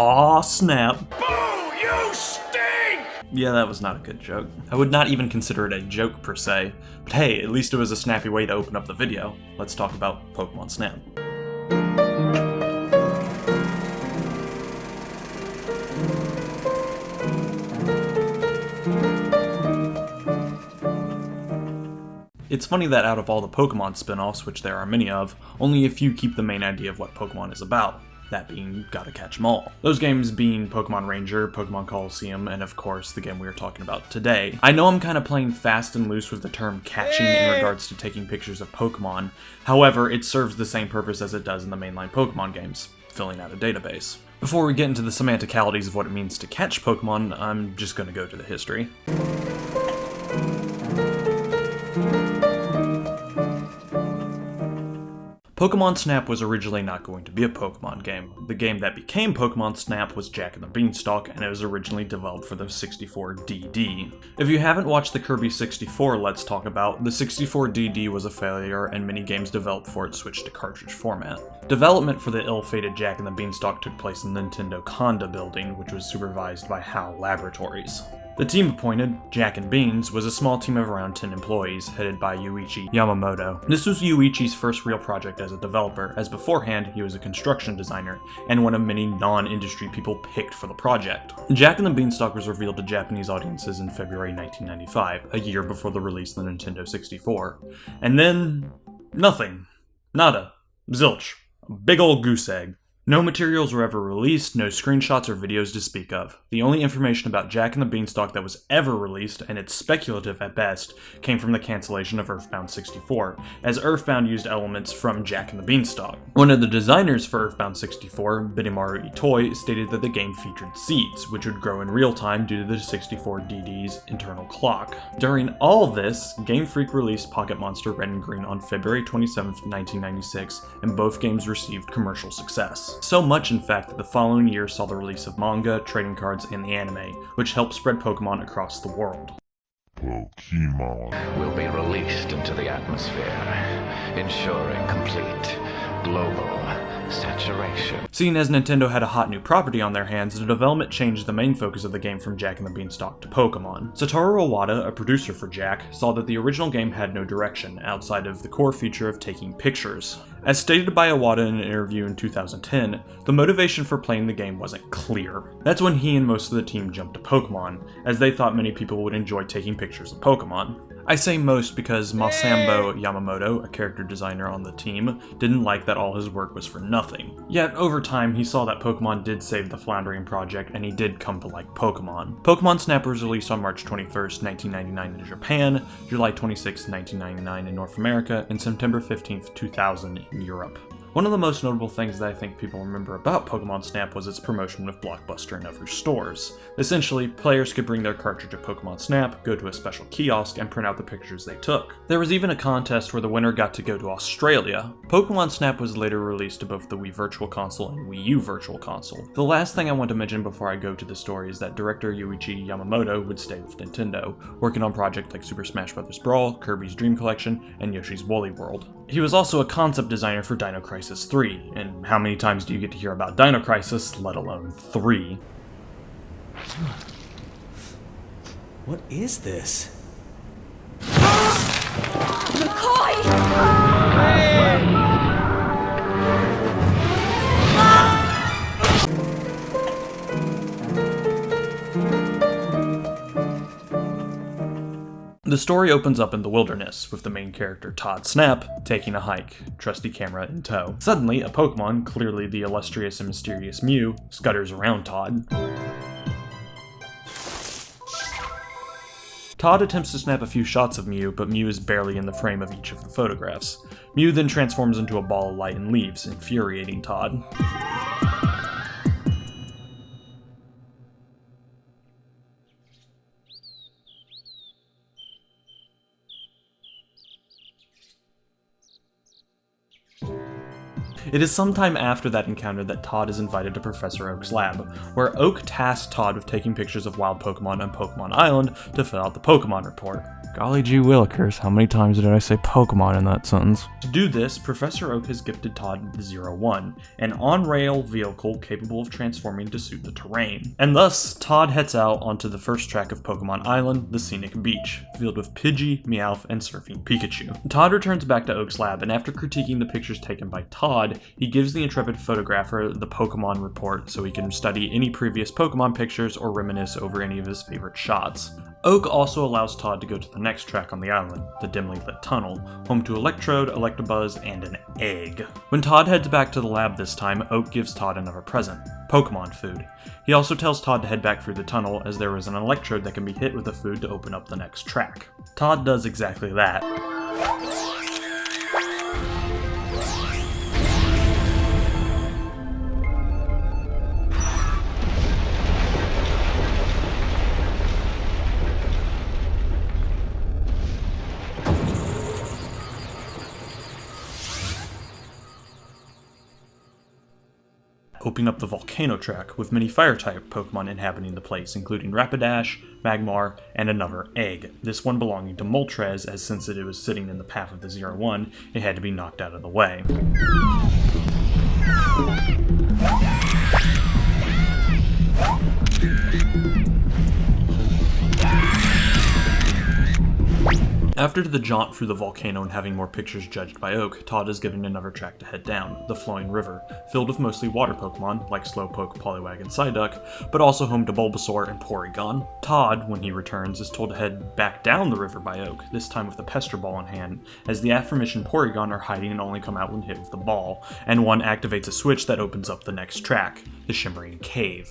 Aw, snap. Boo! You stink! Yeah, that was not a good joke. I would not even consider it a joke per se, but hey, at least it was a snappy way to open up the video. Let's talk about Pokémon Snap. It's funny that out of all the Pokémon spin-offs, which there are many of, only a few keep the main idea of what Pokémon is about. That being, gotta catch 'em all. Those games being Pokémon Ranger, Pokémon Colosseum, and of course the game we are talking about today. I know I'm kinda playing fast and loose with the term catching in regards to taking pictures of Pokémon, however, it serves the same purpose as it does in the mainline Pokémon games, filling out a database. Before we get into the semanticalities of what it means to catch Pokémon, I'm just gonna go to the history. Pokémon Snap was originally not going to be a Pokémon game. The game that became Pokémon Snap was Jack and the Beanstalk, and it was originally developed for the 64DD. If you haven't watched the Kirby 64 Let's Talk About, the 64DD was a failure and many games developed for it switched to cartridge format. Development for the ill-fated Jack and the Beanstalk took place in the Nintendo Conda building, which was supervised by HAL Laboratories. The team appointed, Jack and Beans, was a small team of around 10 employees, headed by Yuichi Yamamoto. This was Yuichi's first real project as a developer, as beforehand he was a construction designer, and one of many non-industry people picked for the project. Jack and the Beanstalk was revealed to Japanese audiences in February 1995, a year before the release of the Nintendo 64. And then... nothing. Nada. Zilch. A big ol' goose egg. No materials were ever released, no screenshots or videos to speak of. The only information about Jack and the Beanstalk that was ever released, and it's speculative at best, came from the cancellation of Earthbound 64, as Earthbound used elements from Jack and the Beanstalk. One of the designers for Earthbound 64, Benimaru Itoi, stated that the game featured seeds, which would grow in real time due to the 64DD's internal clock. During all this, Game Freak released Pocket Monster Red and Green on February 27, 1996, and both games received commercial success. So much, in fact, that the following year saw the release of manga, trading cards, and the anime, which helped spread Pokemon across the world. Pokemon will be released into the atmosphere, ensuring complete global saturation. Seeing as Nintendo had a hot new property on their hands, the development changed the main focus of the game from Jack and the Beanstalk to Pokemon. Satoru Iwata, a producer for Jack, saw that the original game had no direction, outside of the core feature of taking pictures. As stated by Iwata in an interview in 2010, the motivation for playing the game wasn't clear. That's when he and most of the team jumped to Pokemon, as they thought many people would enjoy taking pictures of Pokemon. I say most because Masambo Yamamoto, a character designer on the team, didn't like that all his work was for nothing. Yet, over time, he saw that Pokemon did save the floundering project, and he did come to like Pokemon. Pokemon Snap was released on March 21st, 1999 in Japan, July 26, 1999 in North America, and September 15th, 2000 in Europe. One of the most notable things that I think people remember about Pokémon Snap was its promotion with Blockbuster and other stores. Essentially, players could bring their cartridge of Pokémon Snap, go to a special kiosk, and print out the pictures they took. There was even a contest where the winner got to go to Australia. Pokémon Snap was later released to both the Wii Virtual Console and Wii U Virtual Console. The last thing I want to mention before I go to the story is that director Yuichi Yamamoto would stay with Nintendo, working on projects like Super Smash Bros. Brawl, Kirby's Dream Collection, and Yoshi's Woolly World. He was also a concept designer for Dino Crisis 3, and how many times do you get to hear about Dino Crisis, let alone 3? What is this? The story opens up in the wilderness, with the main character Todd Snap taking a hike, trusty camera in tow. Suddenly, a Pokemon, clearly the illustrious and mysterious Mew, scutters around Todd. Todd attempts to snap a few shots of Mew, but Mew is barely in the frame of each of the photographs. Mew then transforms into a ball of light and leaves, infuriating Todd. It is sometime after that encounter that Todd is invited to Professor Oak's lab, where Oak tasks Todd with taking pictures of wild Pokemon on Pokemon Island to fill out the Pokemon report. Golly gee willikers, how many times did I say Pokemon in that sentence? To do this, Professor Oak has gifted Todd the 01, an on-rail vehicle capable of transforming to suit the terrain. And thus, Todd heads out onto the first track of Pokemon Island, the scenic beach, filled with Pidgey, Meowth, and surfing Pikachu. Todd returns back to Oak's lab, and after critiquing the pictures taken by Todd, he gives the intrepid photographer the Pokemon report so he can study any previous Pokemon pictures or reminisce over any of his favorite shots. Oak also allows Todd to go to the next track on the island, the dimly lit tunnel, home to Electrode, Electabuzz, and an egg. When Todd heads back to the lab this time, Oak gives Todd another present, Pokemon food. He also tells Todd to head back through the tunnel as there is an Electrode that can be hit with the food to open up the next track. Todd does exactly that. Opening up the volcano track with many fire-type Pokemon inhabiting the place, including Rapidash, Magmar, and another egg. This one belonging to Moltres, as since it was sitting in the path of the 01, it had to be knocked out of the way. After the jaunt through the volcano and having more pictures judged by Oak, Todd is given another track to head down, the flowing river, filled with mostly water Pokemon, like Slowpoke, Poliwag, and Psyduck, but also home to Bulbasaur and Porygon. Todd, when he returns, is told to head back down the river by Oak, this time with a Pester Ball in hand, as the aforementioned Porygon are hiding and only come out when hit with the ball, and one activates a switch that opens up the next track, the Shimmering Cave.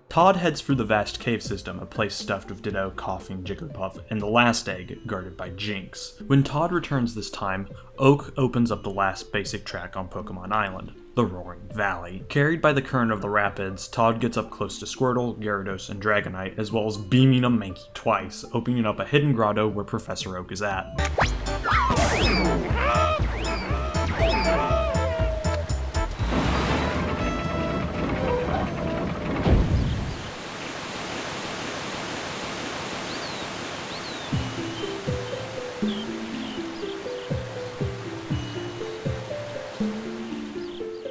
Todd heads through the vast cave system, a place stuffed with Ditto, Coughing, Jigglypuff, and the last egg, guarded by Jinx. When Todd returns this time, Oak opens up the last basic track on Pokemon Island, the Roaring Valley. Carried by the current of the rapids, Todd gets up close to Squirtle, Gyarados, and Dragonite, as well as beaming a Mankey twice, opening up a hidden grotto where Professor Oak is at.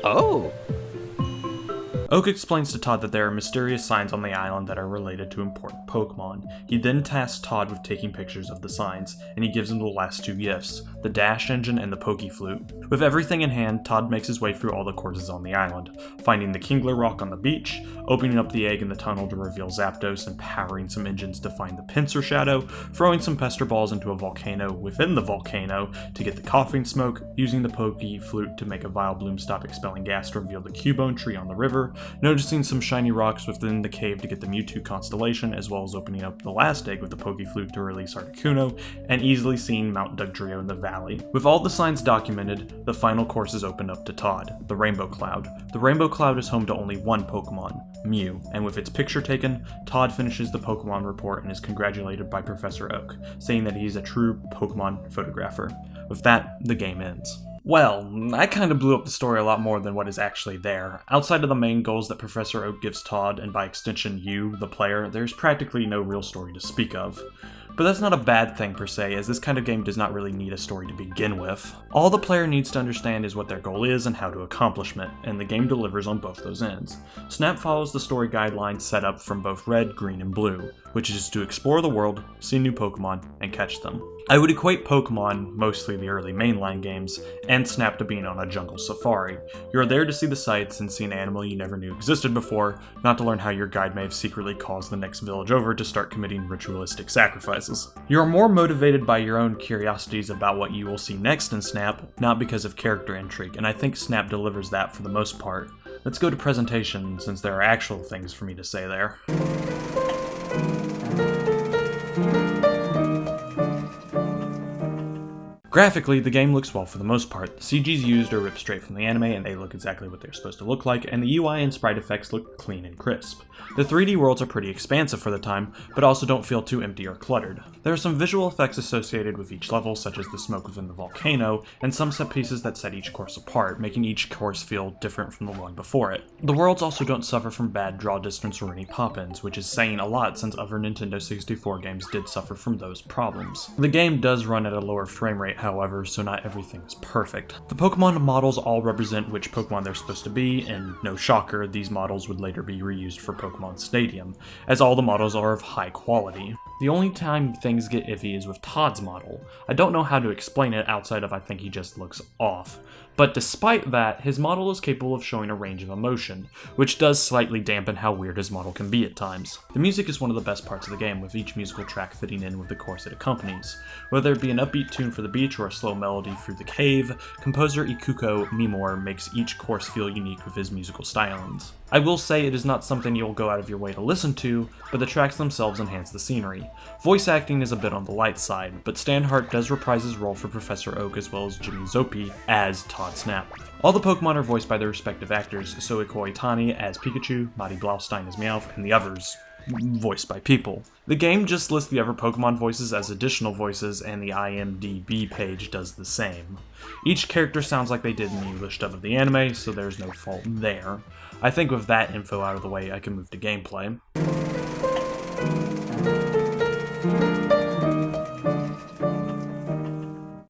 Oh! Oak explains to Todd that there are mysterious signs on the island that are related to important Pokemon. He then tasks Todd with taking pictures of the signs, and he gives him the last two gifts, the Dash Engine and the Pokeflute. With everything in hand, Todd makes his way through all the courses on the island, finding the Kingler Rock on the beach, opening up the egg in the tunnel to reveal Zapdos and powering some engines to find the Pinsir Shadow, throwing some Pester Balls into a volcano within the volcano to get the Coughing Smoke, using the Pokeflute to make a Vileplume stop expelling gas to reveal the Cubone tree on the river, noticing some shiny rocks within the cave to get the Mewtwo constellation, as well as opening up the last egg with the Pokeflute to release Articuno, and easily seeing Mount Dugtrio in the valley. With all the signs documented, the final course is opened up to Todd, the Rainbow Cloud. The Rainbow Cloud is home to only one Pokemon, Mew, and with its picture taken, Todd finishes the Pokemon report and is congratulated by Professor Oak, saying that he's a true Pokemon photographer. With that, the game ends. Well, I kind of blew up the story a lot more than what is actually there. Outside of the main goals that Professor Oak gives Todd, and by extension you, the player, there's practically no real story to speak of. But that's not a bad thing per se, as this kind of game does not really need a story to begin with. All the player needs to understand is what their goal is and how to accomplish it, and the game delivers on both those ends. Snap follows the story guidelines set up from both Red, Green, and Blue, which is to explore the world, see new Pokemon, and catch them. I would equate Pokemon, mostly the early mainline games, and Snap to being on a jungle safari. You are there to see the sights and see an animal you never knew existed before, not to learn how your guide may have secretly caused the next village over to start committing ritualistic sacrifices. You are more motivated by your own curiosities about what you will see next in Snap, not because of character intrigue, and I think Snap delivers that for the most part. Let's go to presentation, since there are actual things for me to say there. Graphically, the game looks well for the most part. The CGs used are ripped straight from the anime and they look exactly what they're supposed to look like, and the UI and sprite effects look clean and crisp. The 3D worlds are pretty expansive for the time, but also don't feel too empty or cluttered. There are some visual effects associated with each level, such as the smoke within the volcano, and some set pieces that set each course apart, making each course feel different from the one before it. The worlds also don't suffer from bad draw distance or any pop-ins, which is saying a lot since other Nintendo 64 games did suffer from those problems. The game does run at a lower frame rate, however, so not everything is perfect. The Pokemon models all represent which Pokemon they're supposed to be, and no shocker, these models would later be reused for Pokemon Stadium, as all the models are of high quality. The only time things get iffy is with Todd's model. I don't know how to explain it outside of I think he just looks off. But despite that, his model is capable of showing a range of emotion, which does slightly dampen how weird his model can be at times. The music is one of the best parts of the game, with each musical track fitting in with the course it accompanies. Whether it be an upbeat tune for the beach or a slow melody through the cave, composer Ikuko Mimor makes each course feel unique with his musical stylings. I will say it is not something you'll go out of your way to listen to, but the tracks themselves enhance the scenery. Voice acting is a bit on the light side, but Stan Hart does reprise his role for Professor Oak as well as Jimmy Zopi as Todd Snap. All the Pokemon are voiced by their respective actors, Soiko Itani as Pikachu, Madi Blaustein as Meowth, and the others voiced by people. The game just lists the other Pokemon voices as additional voices, and the IMDb page does the same. Each character sounds like they did in the English dub of the anime, so there's no fault there. I think with that info out of the way, I can move to gameplay.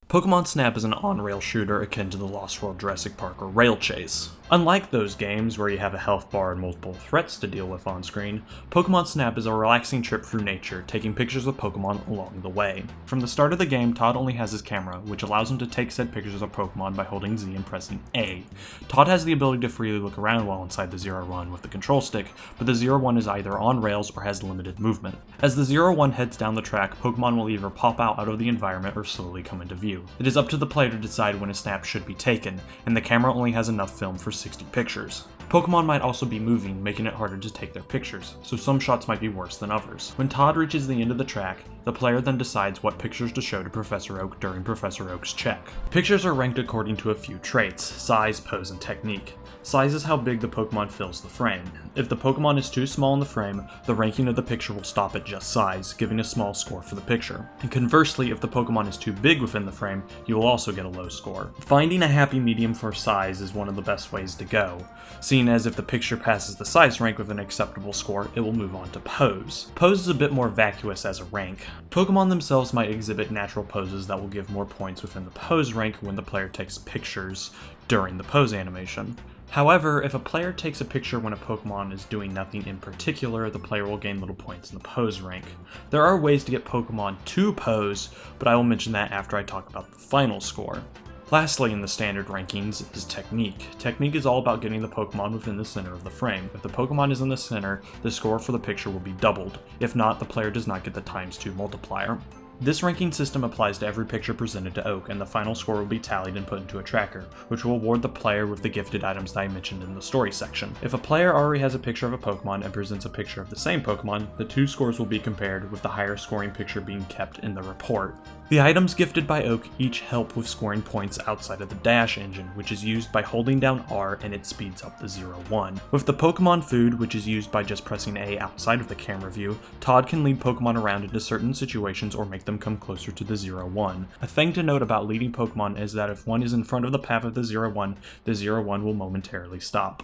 Pokémon Snap is an on-rail shooter akin to the Lost World Jurassic Park or Rail Chase. Unlike those games where you have a health bar and multiple threats to deal with on screen, Pokémon Snap is a relaxing trip through nature, taking pictures of Pokémon along the way. From the start of the game, Todd only has his camera, which allows him to take said pictures of Pokémon by holding Z and pressing A. Todd has the ability to freely look around while inside the Zero One with the control stick, but the Zero One is either on rails or has limited movement. As the Zero One heads down the track, Pokémon will either pop out of the environment or slowly come into view. It is up to the player to decide when a snap should be taken, and the camera only has enough film for 60 pictures. Pokemon might also be moving, making it harder to take their pictures, so some shots might be worse than others. When Todd reaches the end of the track, the player then decides what pictures to show to Professor Oak during Professor Oak's check. Pictures are ranked according to a few traits: size, pose, and technique. Size is how big the Pokemon fills the frame. If the Pokemon is too small in the frame, the ranking of the picture will stop at just size, giving a small score for the picture. And conversely, if the Pokemon is too big within the frame, you will also get a low score. Finding a happy medium for size is one of the best ways to go, seeing as if the picture passes the size rank with an acceptable score, it will move on to pose. Pose is a bit more vacuous as a rank. Pokemon themselves might exhibit natural poses that will give more points within the pose rank when the player takes pictures during the pose animation. However, if a player takes a picture when a Pokemon is doing nothing in particular, the player will gain little points in the pose rank. There are ways to get Pokemon to pose, but I will mention that after I talk about the final score. Lastly, in the standard rankings is technique. Technique is all about getting the Pokemon within the center of the frame. If the Pokemon is in the center, the score for the picture will be doubled. If not, the player does not get the ×2 multiplier. This ranking system applies to every picture presented to Oak, and the final score will be tallied and put into a tracker, which will award the player with the gifted items that I mentioned in the story section. If a player already has a picture of a Pokemon and presents a picture of the same Pokemon, the two scores will be compared, with the higher scoring picture being kept in the report. The items gifted by Oak each help with scoring points outside of the dash engine, which is used by holding down R and it speeds up the Zero One. With the Pokemon food, which is used by just pressing A outside of the camera view, Todd can lead Pokemon around into certain situations or make them come closer to the Zero One. A thing to note about leading Pokemon is that if one is in front of the path of the Zero One will momentarily stop.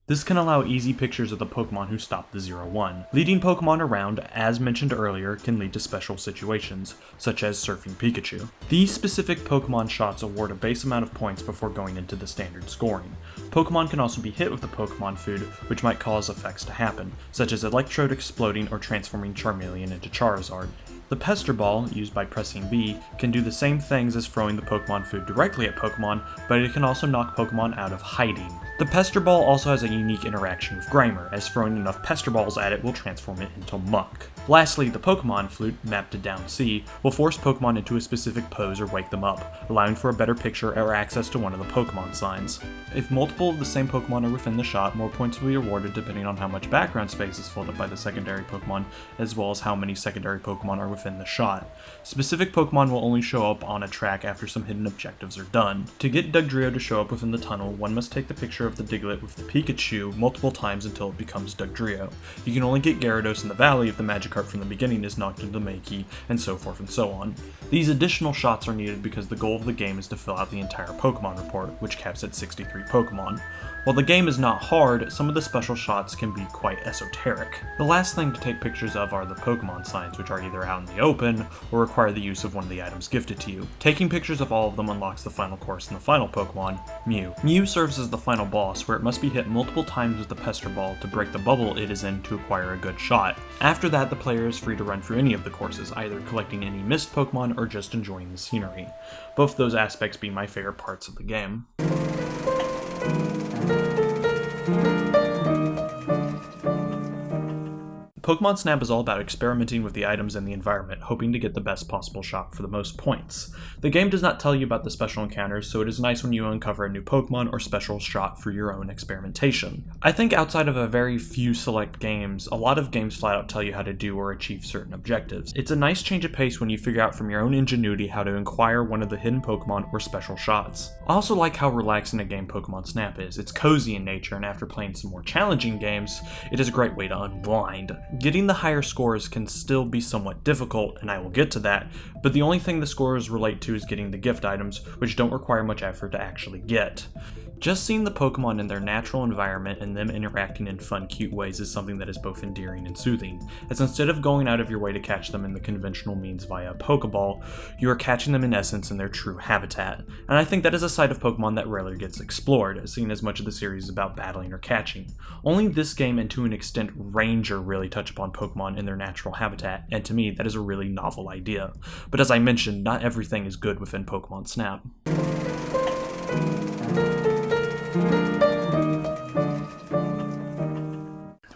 This can allow easy pictures of the Pokemon who stop the Zero One. Leading Pokemon around, as mentioned earlier, can lead to special situations, such as surfing Pikachu. These specific Pokemon shots award a base amount of points before going into the standard scoring. Pokemon can also be hit with the Pokemon food, which might cause effects to happen, such as Electrode exploding or transforming Charmeleon into Charizard. The Pester Ball, used by pressing B, can do the same things as throwing the Pokemon food directly at Pokemon, but it can also knock Pokemon out of hiding. The Pester Ball also has a unique interaction with Grimer, as throwing enough Pester Balls at it will transform it into muck. Lastly, the Pokemon Flute, mapped to down C, will force Pokemon into a specific pose or wake them up, allowing for a better picture or access to one of the Pokemon signs. If multiple of the same Pokemon are within the shot, more points will be awarded depending on how much background space is filled up by the secondary Pokemon, as well as how many secondary Pokemon are within the shot. Specific Pokemon will only show up on a track after some hidden objectives are done. To get Dugtrio to show up within the tunnel, one must take the picture of the Diglett with the Pikachu multiple times until it becomes Dugtrio. You can only get Gyarados in the valley if the Magikarp from the beginning is knocked into the Mankey, and so forth and so on. These additional shots are needed because the goal of the game is to fill out the entire Pokemon report, which caps at 63 Pokemon. While the game is not hard, some of the special shots can be quite esoteric. The last thing to take pictures of are the Pokemon signs, which are either out in the open or require the use of one of the items gifted to you. Taking pictures of all of them unlocks the final course and the final Pokemon, Mew. Mew serves as the final boss, where it must be hit multiple times with the Pester Ball to break the bubble it is in to acquire a good shot. After that, the player is free to run through any of the courses, either collecting any missed Pokemon or just enjoying the scenery. Both those aspects being my favorite parts of the game. Pokemon Snap is all about experimenting with the items and the environment, hoping to get the best possible shot for the most points. The game does not tell you about the special encounters, so it is nice when you uncover a new Pokemon or special shot for your own experimentation. I think outside of a very few select games, a lot of games flat out tell you how to do or achieve certain objectives. It's a nice change of pace when you figure out from your own ingenuity how to acquire one of the hidden Pokemon or special shots. I also like how relaxing a game Pokemon Snap is. It's cozy in nature, and after playing some more challenging games, it is a great way to unwind. Getting the higher scores can still be somewhat difficult, and I will get to that, but the only thing the scores relate to is getting the gift items, which don't require much effort to actually get. Just seeing the Pokemon in their natural environment and them interacting in fun, cute ways is something that is both endearing and soothing, as instead of going out of your way to catch them in the conventional means via a Pokeball, you are catching them in essence in their true habitat. And I think that is a side of Pokemon that rarely gets explored, seeing as much of the series is about battling or catching. Only this game and to an extent Ranger really touch upon Pokemon in their natural habitat, and to me that is a really novel idea. But as I mentioned, not everything is good within Pokemon Snap.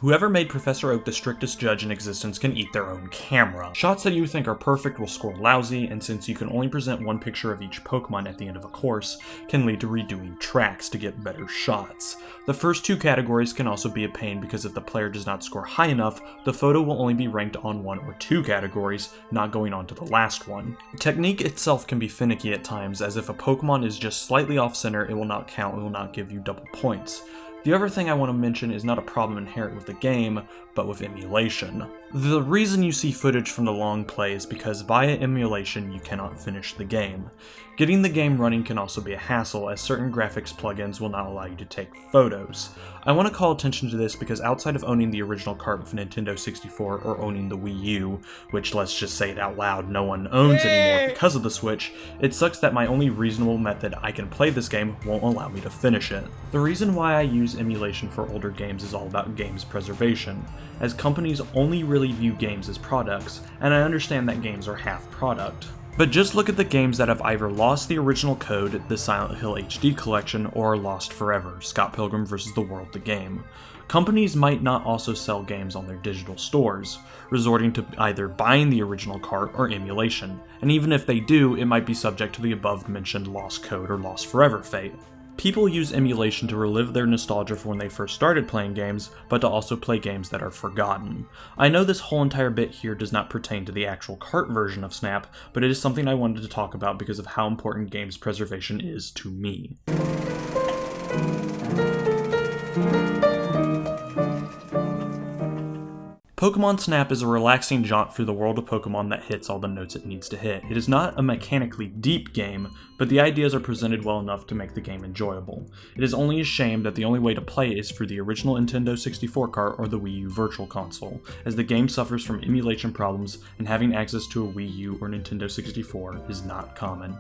Whoever made Professor Oak the strictest judge in existence can eat their own camera. Shots that you think are perfect will score lousy, and since you can only present one picture of each Pokemon at the end of a course, can lead to redoing tracks to get better shots. The first two categories can also be a pain because if the player does not score high enough, the photo will only be ranked on one or two categories, not going on to the last one. The technique itself can be finicky at times, as if a Pokemon is just slightly off center, it will not count and will not give you double points. The other thing I want to mention is not a problem inherent with the game, but with emulation. The reason you see footage from the long play is because via emulation you cannot finish the game. Getting the game running can also be a hassle, as certain graphics plugins will not allow you to take photos. I want to call attention to this because outside of owning the original cart with Nintendo 64 or owning the Wii U, which let's just say it out loud no one owns anymore because of the Switch, it sucks that my only reasonable method I can play this game won't allow me to finish it. The reason why I use emulation for older games is all about games preservation, as companies only really view games as products, and I understand that games are half product. But just look at the games that have either lost the original code, the Silent Hill HD collection, or are lost forever, Scott Pilgrim vs. the World the Game. Companies might not also sell games on their digital stores, resorting to either buying the original cart or emulation, and even if they do, it might be subject to the above mentioned lost code or lost forever fate. People use emulation to relive their nostalgia for when they first started playing games, but to also play games that are forgotten. I know this whole entire bit here does not pertain to the actual cart version of Snap, but it is something I wanted to talk about because of how important games preservation is to me. Pokémon Snap is a relaxing jaunt through the world of Pokémon that hits all the notes it needs to hit. It is not a mechanically deep game, but the ideas are presented well enough to make the game enjoyable. It is only a shame that the only way to play is through the original Nintendo 64 cart or the Wii U Virtual Console, as the game suffers from emulation problems and having access to a Wii U or Nintendo 64 is not common.